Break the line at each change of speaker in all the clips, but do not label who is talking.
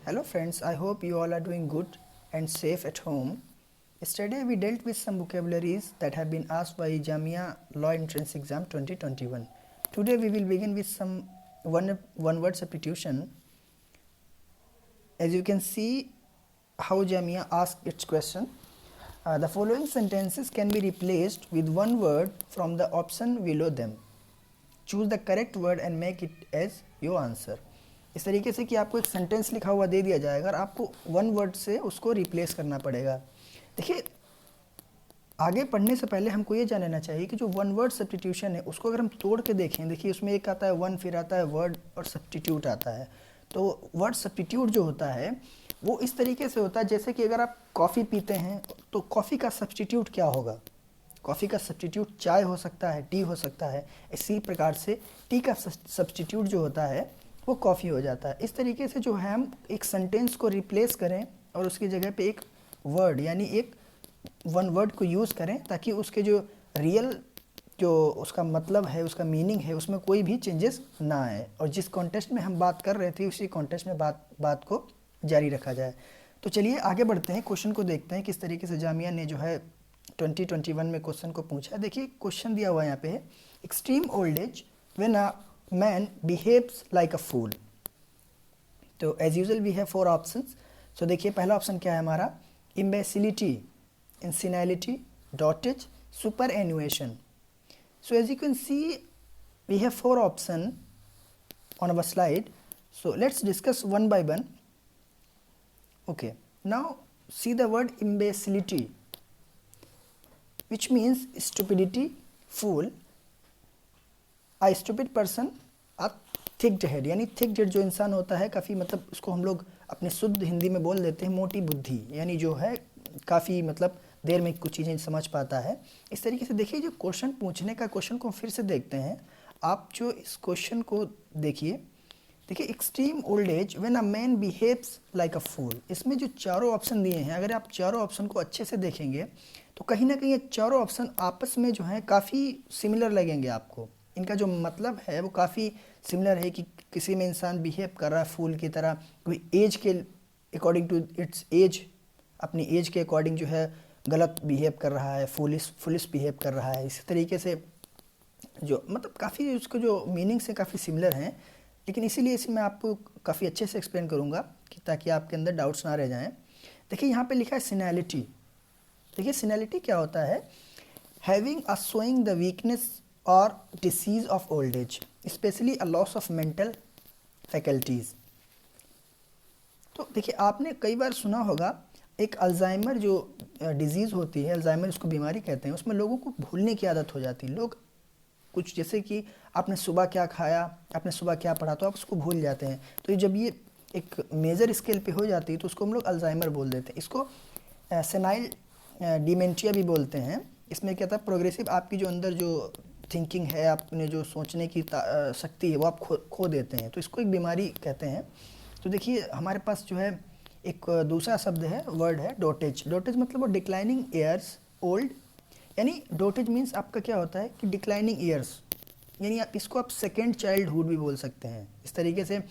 Hello friends, I hope you all are doing good and safe at home. Yesterday we dealt with some vocabularies that have been asked by Jamia Law Entrance Exam 2021. Today we will begin with some one word substitution. As you can see how Jamia asked its question. The following sentences can be replaced with one word from the option below them. Choose the correct word and make it as your answer. इस तरीके से कि आपको एक sentence लिखा हुआ दे दिया जाएगा और आपको वन वर्ड से उसको रिप्लेस करना पड़ेगा। देखिए, आगे पढ़ने से पहले हमको ये जान लेना चाहिए कि जो वन वर्ड सब्स्टिट्यूशन है उसको अगर हम तोड़ के देखें, देखिए उसमें एक आता है वन, फिर आता है वर्ड और सब्स्टिट्यूट आता है। तो वर्ड सब्स्टिट्यूट जो होता है वो इस तरीके से होता है जैसे कि अगर आप कॉफ़ी पीते हैं तो कॉफ़ी का सब्स्टिट्यूट क्या होगा? कॉफ़ी का सब्स्टिट्यूट चाय हो सकता है, टी हो सकता है। इसी प्रकार से टी का सब्स्टिट्यूट जो होता है वो कॉफ़ी हो जाता है। इस तरीके से जो है हम एक सेंटेंस को रिप्लेस करें और उसकी जगह पे एक वर्ड यानी एक वन वर्ड को यूज़ करें ताकि उसके जो रियल जो उसका मतलब है, उसका मीनिंग है, उसमें कोई भी चेंजेस ना आए और जिस कॉन्टेक्स्ट में हम बात कर रहे थे उसी कॉन्टेक्स्ट में बात को जारी रखा जाए। तो चलिए आगे बढ़ते हैं, क्वेश्चन को देखते हैं किस तरीके से जामिया ने जो है 2021 में क्वेश्चन को पूछा। देखिए क्वेश्चन दिया हुआ यहाँ पे है, extreme old age when a man behaves like a fool. तो as usual we have 4 options. So देखिए पहला ऑप्शन क्या है हमारा, imbecility, senility, dotage, superannuation. So as you can see we have 4 option on our slide. So let's discuss one by one. Okay, now see the word imbecility, which means stupidity, fool, a stupid person, a thick head। यानी thick head जो इंसान होता है काफ़ी मतलब उसको हम लोग अपने शुद्ध हिंदी में बोल देते हैं मोटी बुद्धि, यानी जो है काफ़ी मतलब देर में कुछ चीज़ें समझ पाता है। इस तरीके से देखिए जो क्वेश्चन पूछने का, क्वेश्चन को फिर से देखते हैं। आप जो इस क्वेश्चन को देखिए, extreme old age when a man behaves like a fool. इसमें जो चारों ऑप्शन दिए हैं, अगर आप चारों ऑप्शन को अच्छे से देखेंगे तो कहीं ना कहीं ये चारों ऑप्शन आपस में जो है काफ़ी सिमिलर लगेंगे आपको। इनका जो मतलब है वो काफ़ी सिमिलर है कि किसी में इंसान बिहेव कर रहा है फूल की तरह, कोई एज के अकॉर्डिंग टू इट्स एज, अपनी एज के अकॉर्डिंग जो है गलत बिहेव कर रहा है, फुलिश बिहेव कर रहा है। इसी तरीके से जो मतलब काफ़ी उसको जो मीनिंग से काफ़ी सिमिलर हैं, लेकिन इसीलिए इसे मैं आपको काफ़ी अच्छे से एक्सप्लेन करूँगा कि ताकि आपके अंदर डाउट्स ना रह जाएं। देखिए यहाँ पे लिखा है सिनैलिटी। देखिए सिनैलिटी क्या होता है, having a showing the weakness और disease of old age, especially a loss of mental faculties. तो देखिए आपने कई बार सुना होगा एक अल्जाइमर जो डिजीज़ होती है, अल्जाइमर उसको बीमारी कहते हैं, उसमें लोगों को भूलने की आदत हो जाती है। लोग कुछ जैसे कि आपने सुबह क्या खाया, आपने सुबह क्या पढ़ा, तो आप उसको भूल जाते हैं। तो जब ये एक मेजर स्केल पे हो जाती है तो उसको हम लोग अल्जाइमर बोल देते हैं। इसको सेनाइल डिमेंशिया भी बोलते हैं। इसमें क्या था, प्रोग्रेसिव आपकी जो अंदर जो थिंकिंग है, आपने जो सोचने की शक्ति है वो आप खो देते हैं, तो इसको एक बीमारी कहते हैं। तो देखिए हमारे पास जो है एक दूसरा शब्द है, वर्ड है डोटेज। डोटेज मतलब वो डिक्लाइनिंग ईयर्स ओल्ड, यानी डोटेज मीन्स आपका क्या होता है कि डिक्लाइनिंग ईयर्स, यानी आप इसको आप सेकेंड चाइल्डहुड भी बोल सकते हैं। इस तरीके से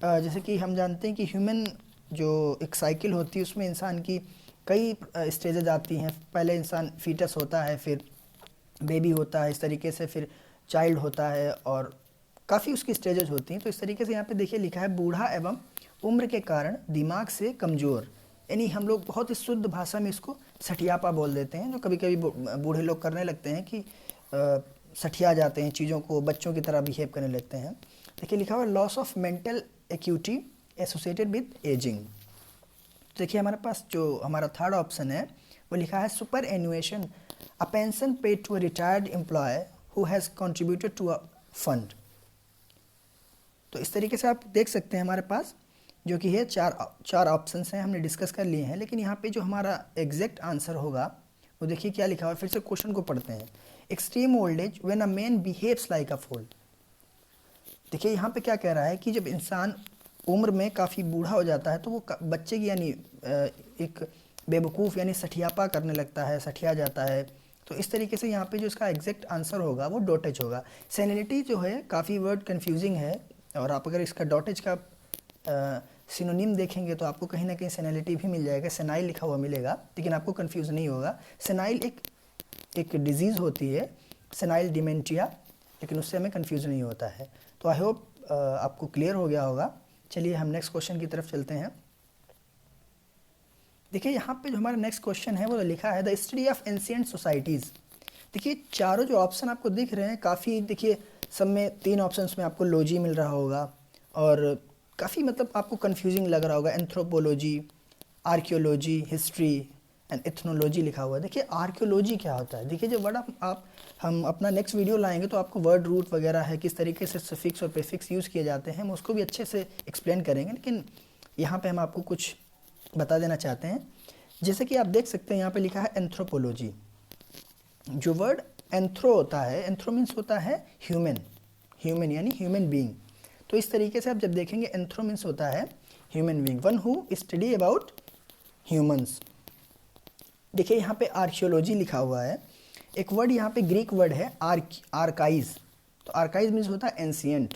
जैसे कि हम जानते हैं कि ह्यूमन जो एक साइकिल होती है उसमें इंसान की कई स्टेजेज आती हैं। पहले इंसान फीटस होता है, फिर बेबी होता है, इस तरीके से फिर चाइल्ड होता है और काफ़ी उसकी स्टेजेज होती हैं। तो इस तरीके से यहाँ पे देखिए लिखा है बूढ़ा एवं उम्र के कारण दिमाग से कमज़ोर, यानी हम लोग बहुत ही शुद्ध भाषा में इसको सठियापा बोल देते हैं, जो कभी कभी बूढ़े लोग करने लगते हैं कि सठिया जाते हैं, चीज़ों को बच्चों की तरह बिहेव करने लगते हैं। देखिए लिखा हुआ loss of mental acuity associated with ageing. देखिए हमारे पास जो हमारा थर्ड ऑप्शन है वो लिखा है superannuation, a pension paid to a retired employee who has contributed to a fund. तो इस तरीके से आप देख सकते हैं हमारे पास जो कि है चार ऑप्शंस हैं, हमने डिस्कस कर लिए हैं। लेकिन यहाँ पे जो हमारा एग्जैक्ट आंसर होगा वो देखिए क्या लिखा हुआ है, फिर से क्वेश्चन को पढ़ते हैं। Extreme old age when a man behaves like a fool. देखिए यहाँ पे क्या कह रहा है कि जब इंसान उम्र में काफ़ी बूढ़ा हो जाता है तो वो बच्चे की यानी एक बेवकूफ़ यानी सठियापा करने लगता है, सठिया जाता है। तो इस तरीके से यहाँ पे जो इसका एग्जैक्ट आंसर होगा वो डॉटेज होगा। सेनिलिटी जो है काफ़ी वर्ड कन्फ्यूजिंग है और आप अगर इसका डॉटेज का सिनोनिम देखेंगे तो आपको कहीं ना कहीं सेनालिटी भी मिल जाएगा, सेनाइल लिखा हुआ मिलेगा, लेकिन आपको कंफ्यूज नहीं होगा। सेनाइल एक डिजीज़ होती है, सेनाइल डिमेंटिया, लेकिन उससे हमें कंफ्यूज नहीं होता है। तो आई होप आपको क्लियर हो गया होगा। चलिए हम नेक्स्ट क्वेश्चन की तरफ चलते हैं। देखिए यहाँ पे जो हमारा नेक्स्ट क्वेश्चन है वो लिखा है the study of ancient societies. देखिए चारों जो ऑप्शन आपको दिख रहे हैं काफ़ी, देखिए सब में 3 ऑप्शंस में आपको लॉजी मिल रहा होगा और काफ़ी मतलब आपको कंफ्यूजिंग लग रहा होगा। Anthropology, archaeology, history and ethnology लिखा हुआ है। देखिए आर्कियोलॉजी क्या होता है, देखिए जब वर्ड हम अपना नेक्स्ट वीडियो लाएंगे तो आपको वर्ड रूट वगैरह है, किस तरीके से सफिक्स और प्रीफिक्स यूज़ किए जाते हैं, हम उसको भी अच्छे से एक्सप्लेन करेंगे। लेकिन यहाँ पे हम आपको कुछ बता देना चाहते हैं। जैसे कि आप देख सकते हैं यहाँ पे लिखा है एंथ्रोपोलॉजी। जो वर्ड एंथ्रो होता है, एंथ्रो मीन्स होता है ह्यूमन, ह्यूमन यानी ह्यूमन बीइंग। तो इस तरीके से आप जब देखेंगे एंथ्रो मीन्स होता है human being, one who study about humans. देखिए यहाँ पे आर्कियोलॉजी लिखा हुआ है, एक वर्ड यहाँ पे ग्रीक वर्ड है आर्काइज। तो आर्काइज मीन्स होता है एंशिएंट,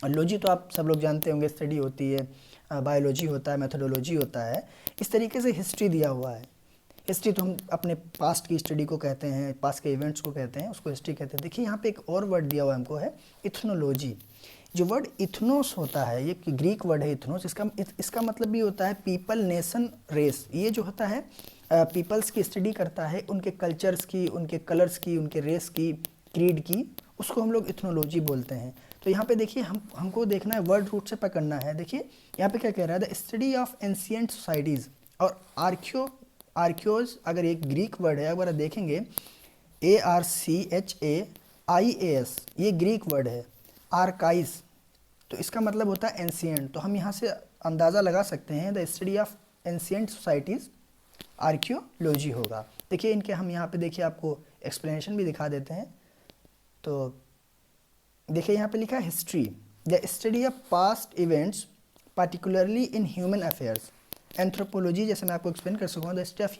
और लॉजी तो आप सब लोग जानते होंगे, स्टडी होती है, बायोलॉजी होता है, मेथोडोलॉजी होता है। इस तरीके से हिस्ट्री दिया हुआ है। हिस्ट्री तो हम अपने पास्ट की स्टडी को कहते हैं, पास्ट के इवेंट्स को कहते हैं, उसको हिस्ट्री कहते हैं। देखिए यहाँ पे एक और वर्ड दिया हुआ हमको है इथनोलॉजी। जो वर्ड इथनोस होता है, ये ग्रीक वर्ड है इथनोस, इसका मतलब भी होता है पीपल, नेशन, रेस। ये जो होता है पीपल्स की स्टडी करता है, उनके कल्चर्स की, उनके कलर्स की, उनके रेस की, क्रीड की, उसको हम लोग इथनोलॉजी बोलते हैं। तो यहाँ पे देखिए हमको देखना है, वर्ड रूट से पकड़ना है। देखिए यहाँ पे क्या कह रहा है, the study of ancient societies. और आर्कियोज अगर एक ग्रीक वर्ड है, अगर देखेंगे ARCHAIAS, ये ग्रीक वर्ड है। आर्काइज तो इसका मतलब होता है एंशिएंट। तो हम यहाँ से अंदाज़ा लगा सकते हैं the study of ancient societies archaeology होगा। देखिए इनके हम यहाँ पे देखिए आपको एक्सप्लेनेशन भी दिखा देते हैं। तो देखिए यहाँ पे लिखा है history, the study of past events particularly in human affairs. Anthropology, जैसे मैं आपको एक्सप्लेन कर सकूँ, the study of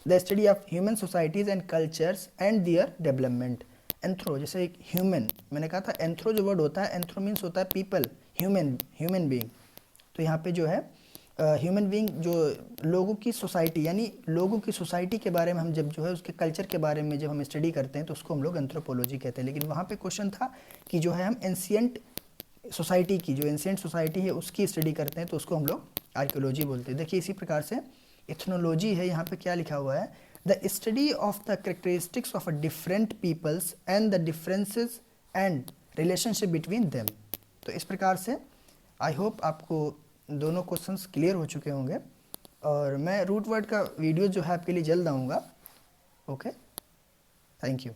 the study of human societies and cultures and their development. Anthro जैसे एक ह्यूमन, मैंने कहा था एंथ्रो जो वर्ड होता है, एंथ्रो मीन्स होता है पीपल, ह्यूमन बीइंग। तो यहाँ पे जो है ह्यूमन बीइंग, जो लोगों की सोसाइटी, यानी लोगों की सोसाइटी के बारे में हम जब जो है उसके कल्चर के बारे में जब हम स्टडी करते हैं तो उसको हम लोग एंथ्रोपोलॉजी कहते हैं। लेकिन वहाँ पे क्वेश्चन था कि जो है हम एंशिएंट सोसाइटी की, जो एंशिएंट सोसाइटी है उसकी स्टडी करते हैं तो उसको हम लोग आर्कियोलॉजी बोलते हैं। देखिए इसी प्रकार से इथनोलॉजी है, यहाँ पे क्या लिखा हुआ है, the study of the characteristics of a different peoples and the differences and relationship between them. तो इस प्रकार से आई होप आपको दोनों क्वेश्चंस क्लियर हो चुके होंगे, और मैं रूट वर्ड का वीडियो जो है आपके लिए जल्द आऊँगा। Okay, thank you.